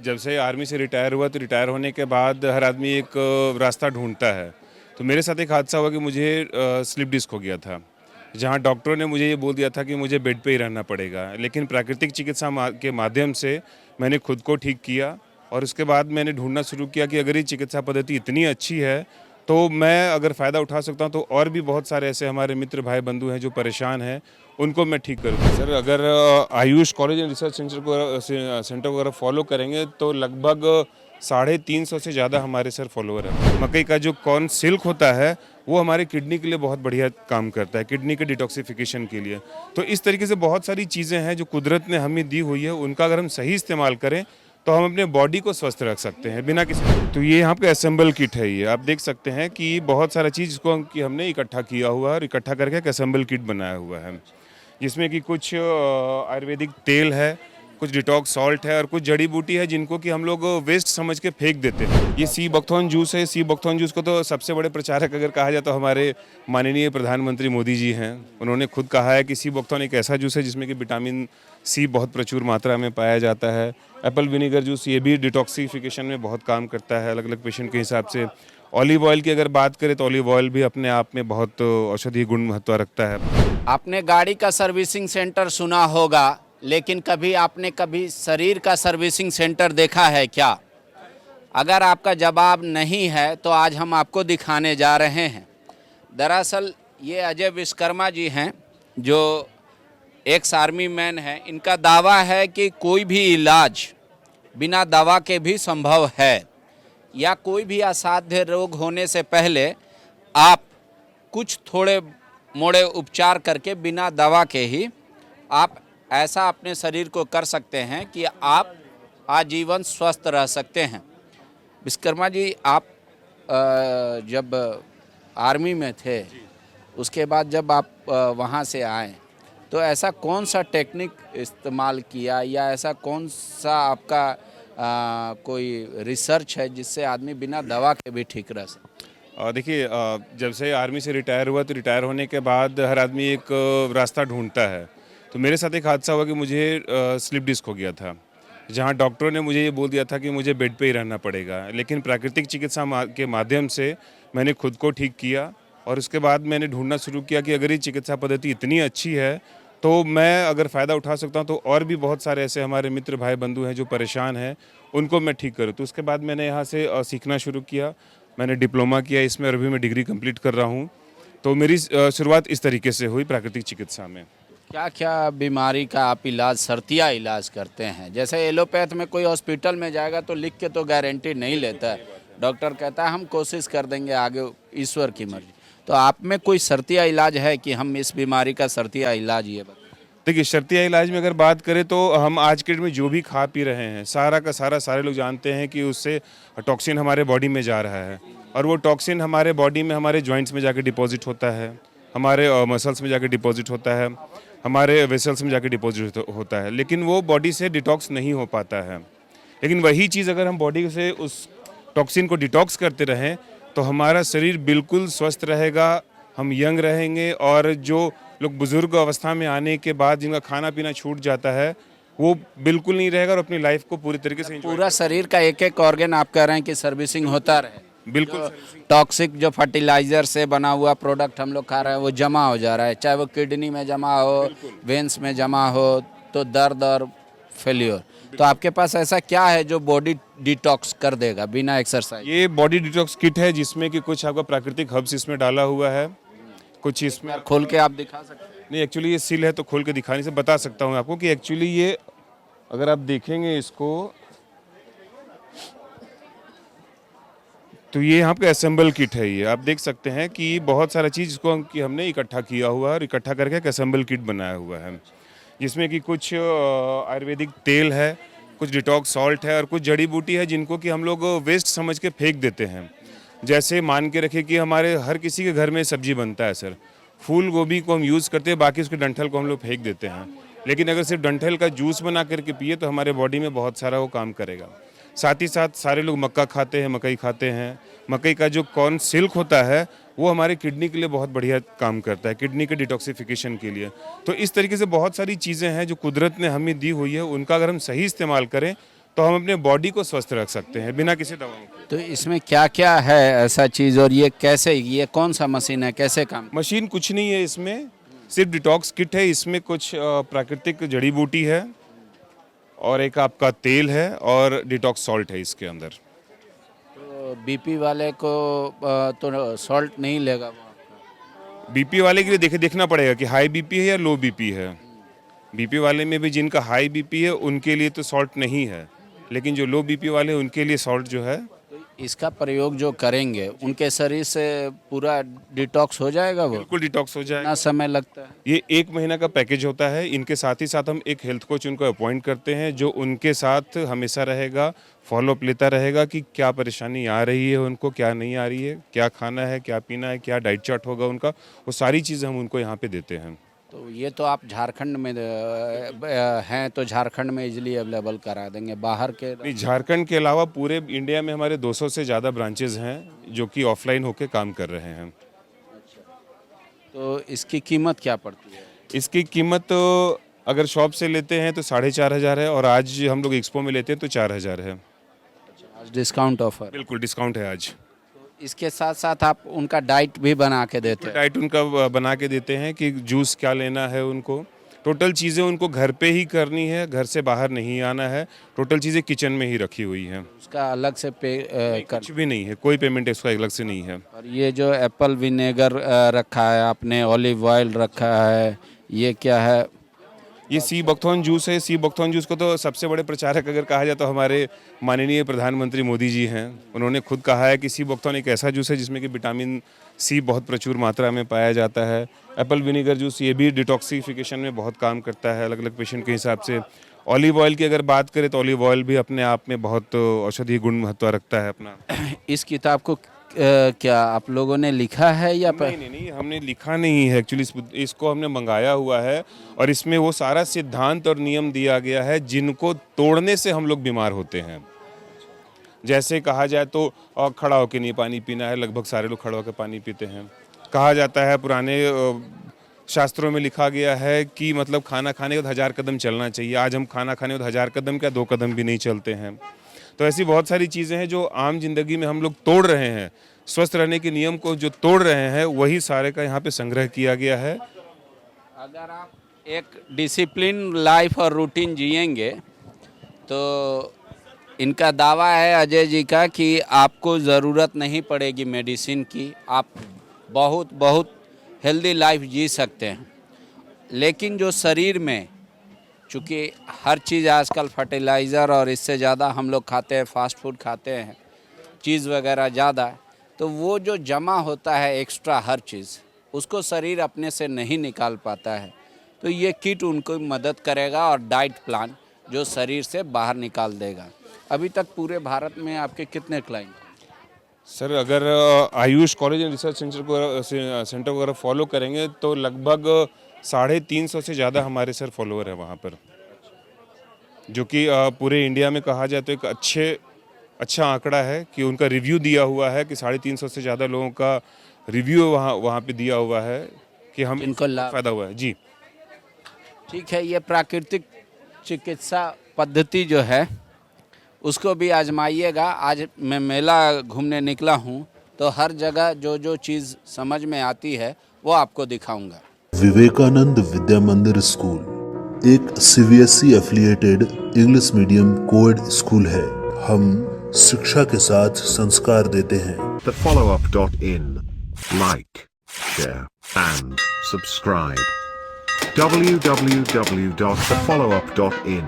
जब से आर्मी से रिटायर हुआ तो रिटायर होने के बाद हर आदमी एक रास्ता ढूंढता है। तो मेरे साथ एक हादसा हुआ कि मुझे स्लिप डिस्क हो गया था, जहां डॉक्टरों ने मुझे ये बोल दिया था कि मुझे बेड पे ही रहना पड़ेगा। लेकिन प्राकृतिक चिकित्सा के माध्यम से मैंने खुद को ठीक किया और उसके बाद मैंने ढूंढना शुरू किया कि अगर ये चिकित्सा पद्धति इतनी अच्छी है तो मैं अगर फ़ायदा उठा सकता हूं तो और भी बहुत सारे ऐसे हमारे मित्र भाई बंधु हैं जो परेशान हैं, उनको मैं ठीक करूँ। सर, अगर Ayush college and research centre को अगर फॉलो करेंगे तो लगभग 350 से ज़्यादा हमारे सर फॉलोअर हैं। मकई का जो कॉर्न सिल्क होता है वो हमारे किडनी के लिए बहुत बढ़िया काम करता है, किडनी के डिटॉक्सिफिकेशन के लिए। तो इस तरीके से बहुत सारी चीज़ें हैं जो कुदरत ने हमें दी हुई है, उनका अगर हम सही इस्तेमाल करें तो हम अपने बॉडी को स्वस्थ रख सकते हैं बिना किसी। तो ये यहाँ पे असेंबल किट है, ये आप देख सकते हैं कि बहुत सारा चीज़ इसको हमने इकट्ठा किया हुआ है और इकट्ठा करके एक असेंबल किट बनाया हुआ है, जिसमें कि कुछ आयुर्वेदिक तेल है, कुछ डिटॉक्स सॉल्ट है और कुछ जड़ी बूटी है जिनको कि हम लोग वेस्ट समझ के फेंक देते हैं। ये सी बकथॉर्न जूस है। सी बकथॉर्न जूस को तो सबसे बड़े प्रचारक अगर कहा जाए तो हमारे माननीय प्रधानमंत्री मोदी जी हैं। उन्होंने खुद कहा है कि सी बकथॉर्न एक ऐसा जूस है जिसमें कि विटामिन सी बहुत प्रचुर मात्रा में पाया जाता है। एप्पल विनेगर जूस ये भी डिटॉक्सिफिकेशन में बहुत काम करता है अलग अलग पेशेंट के हिसाब से। ऑलिव ऑयल की अगर बात करें तो ऑलिव ऑयल भी अपने आप में बहुत औषधीय गुण महत्व रखता है। आपने गाड़ी का सर्विसिंग सेंटर सुना होगा, लेकिन कभी शरीर का सर्विसिंग सेंटर देखा है क्या? अगर आपका जवाब नहीं है तो आज हम आपको दिखाने जा रहे हैं। दरअसल ये अजय विश्वकर्मा जी हैं जो एक्स आर्मी मैन हैं। इनका दावा है कि कोई भी इलाज बिना दवा के भी संभव है, या कोई भी असाध्य रोग होने से पहले आप कुछ थोड़े मोड़े उपचार करके बिना दवा के ही आप ऐसा अपने शरीर को कर सकते हैं कि आप आजीवन स्वस्थ रह सकते हैं। विश्वकर्मा जी, आप जब आर्मी में थे, उसके बाद जब आप वहाँ से आए तो ऐसा कौन सा टेक्निक इस्तेमाल किया, या ऐसा कौन सा आपका कोई रिसर्च है जिससे आदमी बिना दवा के भी ठीक रह सके? देखिए, जब से आर्मी से रिटायर हुआ तो रिटायर होने के बाद हर आदमी एक रास्ता ढूंढता है। तो मेरे साथ एक हादसा हुआ कि मुझे स्लिप डिस्क हो गया था, जहां डॉक्टरों ने मुझे ये बोल दिया था कि मुझे बेड पे ही रहना पड़ेगा। लेकिन प्राकृतिक चिकित्सा के माध्यम से मैंने खुद को ठीक किया और उसके बाद मैंने ढूंढना शुरू किया कि अगर ये चिकित्सा पद्धति इतनी अच्छी है तो मैं अगर फ़ायदा उठा सकता हूं तो और भी बहुत सारे ऐसे हमारे मित्र भाई बंधु हैं जो परेशान हैं, उनको मैं ठीक करूँ। तो उसके बाद मैंने यहाँ से सीखना शुरू किया। मैंने डिप्लोमा किया इसमें और अभी मैं डिग्री कंप्लीट कर रहा हूँ। तो मेरी शुरुआत इस तरीके से हुई प्राकृतिक चिकित्सा में। क्या क्या बीमारी का आप इलाज, शर्तिया इलाज करते हैं? जैसे एलोपैथ में कोई हॉस्पिटल में जाएगा तो लिख के तो गारंटी नहीं लेता है, डॉक्टर कहता है हम कोशिश कर देंगे, आगे ईश्वर की मर्जी। तो आप में कोई शर्तिया इलाज है कि हम इस बीमारी का शर्तिया इलाज ये बताएं? देखिए, शर्तिया इलाज में अगर बात करें तो हम आज के डेट में जो भी खा पी रहे हैं सारा का सारा सारे लोग जानते हैं कि उससे टॉक्सिन हमारे बॉडी में जा रहा है और वो टॉक्सिन हमारे बॉडी में हमारे जॉइंट्स में जाके डिपॉजिट होता है, हमारे मसल्स में जाके डिपॉजिट होता है, हमारे वेसल्स में जाके डिपॉजिट होता है, लेकिन वो बॉडी से डिटॉक्स नहीं हो पाता है। लेकिन वही चीज़ अगर हम बॉडी से उस टॉक्सिन को डिटॉक्स करते रहें तो हमारा शरीर बिल्कुल स्वस्थ रहेगा, हम यंग रहेंगे और जो लोग बुजुर्ग अवस्था में आने के बाद जिनका खाना पीना छूट जाता है वो बिल्कुल नहीं रहेगा और अपनी लाइफ को पूरी तरीके से पूरा शरीर का एक एक ऑर्गन आप कह रहे हैं कि सर्विसिंग होता रहे। बिल्कुल। टॉक्सिक जो फर्टिलाइजर से बना हुआ प्रोडक्ट हम लोग खा रहे हैं वो जमा हो जा रहा है, चाहे वो किडनी में जमा हो, वेंस में जमा हो, तो दर्द और फेल्योर। तो आपके पास ऐसा क्या है जो बॉडी डिटॉक्स कर देगा बिना एक्सरसाइज? ये बॉडी डिटॉक्स किट है जिसमें कि कुछ आपका प्राकृतिक हर्ब्स इसमें डाला हुआ है, कुछ इसमें खोल के आप दिखा सकते हैं? नहीं, एक्चुअली ये सील है तो खोल के दिखाने से बता सकता हूँ आपको कि एक्चुअली ये अगर आप देखेंगे इसको तो ये यहाँ पे असेंबल किट है, ये आप देख सकते हैं कि बहुत सारा चीज़ इसको हमने इकट्ठा किया हुआ है और इकट्ठा करके एक असेंबल किट बनाया हुआ है, जिसमें कि कुछ आयुर्वेदिक तेल है, कुछ डिटॉक्स सॉल्ट है और कुछ जड़ी बूटी है जिनको कि हम लोग वेस्ट समझ के फेंक देते हैं। जैसे मान के रखिए कि हमारे हर किसी के घर में सब्जी बनता है सर, फूल गोभी को हम यूज़ करते हैं, बाकी उसके डंठल को हम लोग फेंक देते हैं। लेकिन अगर सिर्फ डंठल का जूस बना करके पिए तो हमारे बॉडी में बहुत सारा वो काम करेगा। साथ ही साथ सारे लोग मक्का खाते हैं, मकई खाते हैं। मकई का जो कॉर्न सिल्क होता है वो हमारे किडनी के लिए बहुत बढ़िया काम करता है, किडनी के डिटॉक्सिफिकेशन के लिए। तो इस तरीके से बहुत सारी चीज़ें हैं जो कुदरत ने हमें दी हुई है, उनका अगर हम सही इस्तेमाल करें तो हम अपने बॉडी को स्वस्थ रख सकते हैं बिना किसी दवाओं के। तो इसमें क्या क्या है ऐसा चीज़, और ये कैसे, ये कौन सा मशीन है, कैसे काम? मशीन कुछ नहीं है, इसमें सिर्फ डिटॉक्स किट है। इसमें कुछ प्राकृतिक जड़ी बूटी है और एक आपका तेल है और डिटॉक्स सॉल्ट है इसके अंदर। तो बीपी वाले को तो सॉल्ट नहीं लेगा वो आपका? बीपी वाले के लिए देखना पड़ेगा कि हाई बीपी है या लो बीपी है। बीपी वाले में भी जिनका हाई बीपी है उनके लिए तो सॉल्ट नहीं है, लेकिन जो लो बीपी वाले हैं उनके लिए सॉल्ट जो है। तो इसका प्रयोग जो करेंगे उनके शरीर से पूरा डिटॉक्स हो जाएगा वो? बिल्कुल डिटॉक्स हो जाएगा। कितना समय लगता है? ये 1 महीना का पैकेज होता है। इनके साथ ही साथ हम एक हेल्थ कोच उनको अपॉइंट करते हैं जो उनके साथ हमेशा रहेगा, फॉलोअप लेता रहेगा कि क्या परेशानी आ रही है उनको, क्या नहीं आ रही है, क्या खाना है, क्या पीना है, क्या डाइट चार्ट होगा उनका, वो सारी चीज़ें हम उनको यहाँ पे देते हैं। तो ये तो आप झारखंड में हैं, तो झारखंड में इजीली अवेलेबल करा देंगे, बाहर के? नहीं, झारखंड के अलावा पूरे इंडिया में हमारे 200 से ज़्यादा ब्रांचेज हैं जो कि ऑफलाइन होकर काम कर रहे हैं। तो इसकी कीमत क्या पड़ती है? इसकी कीमत अगर शॉप से लेते हैं तो 4,500 है और आज हम लोग एक्सपो में लेते हैं तो 4,000 है। आज डिस्काउंट ऑफर? बिल्कुल डिस्काउंट है आज। इसके साथ साथ आप उनका डाइट भी बना के देते हैं? डाइट उनका बना के देते हैं कि जूस क्या लेना है उनको। टोटल चीज़ें उनको घर पे ही करनी है, घर से बाहर नहीं आना है। टोटल चीज़ें किचन में ही रखी हुई हैं। उसका अलग से पे कुछ भी नहीं है, कोई पेमेंट इसका अलग से नहीं है। और ये जो एप्पल विनेगर रखा है आपने, ऑलिव ऑयल रखा है, ये क्या है? ये सी बकथॉर्न जूस है। सी बकथॉर्न जूस को तो सबसे बड़े प्रचारक अगर कहा जाए तो हमारे माननीय प्रधानमंत्री मोदी जी हैं। उन्होंने खुद कहा है कि सी बकथॉर्न एक ऐसा जूस है जिसमें कि विटामिन सी बहुत प्रचुर मात्रा में पाया जाता है। एप्पल विनेगर जूस ये भी डिटॉक्सिफिकेशन में बहुत काम करता है अलग अलग पेशेंट के हिसाब से। ऑलिव ऑयल की अगर बात करें तो ऑलिव ऑयल भी अपने आप में बहुत औषधीय गुण महत्व रखता है अपना। इस किताब को क्या आप लोगों ने लिखा है या नहीं, हमने लिखा नहीं है एक्चुअली। इसको हमने मंगाया हुआ है और इसमें वो सारा सिद्धांत और नियम दिया गया है जिनको तोड़ने से हम लोग बीमार होते हैं। जैसे कहा जाए तो खड़ा होकर नहीं पानी पीना है, लगभग सारे लोग खड़ा होकर पानी पीते हैं। कहा जाता है, पुराने शास्त्रों में लिखा गया है कि मतलब खाना खाने के बाद 1000 कदम चलना चाहिए। आज हम खाना खाने के बाद 1000 कदम क्या 2 कदम भी नहीं चलते हैं। तो ऐसी बहुत सारी चीज़ें हैं जो आम जिंदगी में हम लोग तोड़ रहे हैं। स्वस्थ रहने के नियम को जो तोड़ रहे हैं वही सारे का यहाँ पे संग्रह किया गया है। अगर आप एक डिसिप्लिन लाइफ और रूटीन जिएंगे तो इनका दावा है अजय जी का कि आपको ज़रूरत नहीं पड़ेगी मेडिसिन की, आप बहुत बहुत हेल्दी लाइफ जी सकते हैं। लेकिन जो शरीर में, चूँकि हर चीज़ आजकल फर्टिलाइज़र और इससे ज़्यादा हम लोग खाते हैं, फास्ट फूड खाते हैं, चीज़ वगैरह ज़्यादा, तो वो जो जमा होता है एक्स्ट्रा हर चीज़, उसको शरीर अपने से नहीं निकाल पाता है। तो ये किट उनको मदद करेगा और डाइट प्लान जो शरीर से बाहर निकाल देगा। अभी तक पूरे भारत में आपके कितने क्लाइंट? सर, अगर Ayush college and research centre को अगर फॉलो करेंगे तो लगभग 350 से ज़्यादा हमारे सर फॉलोअर हैं वहाँ पर, जो कि पूरे इंडिया में कहा जाए तो एक अच्छा आंकड़ा है कि उनका रिव्यू दिया हुआ है कि 350 से ज़्यादा लोगों का रिव्यू वहाँ पे दिया हुआ है कि हम इनको लाभ फ़ायदा हुआ है। जी ठीक है। ये प्राकृतिक चिकित्सा पद्धति जो है उसको भी आजमाइएगा। आज मैं मेला घूमने निकला हूँ तो हर जगह जो जो चीज़ समझ में आती है वो आपको दिखाऊंगा। विवेकानंद विद्या मंदिर स्कूल एक CBSE affiliated English medium coed school है। हम शिक्षा के साथ संस्कार देते हैं। thefollowup.in. Like, share and subscribe. www.thefollowup.in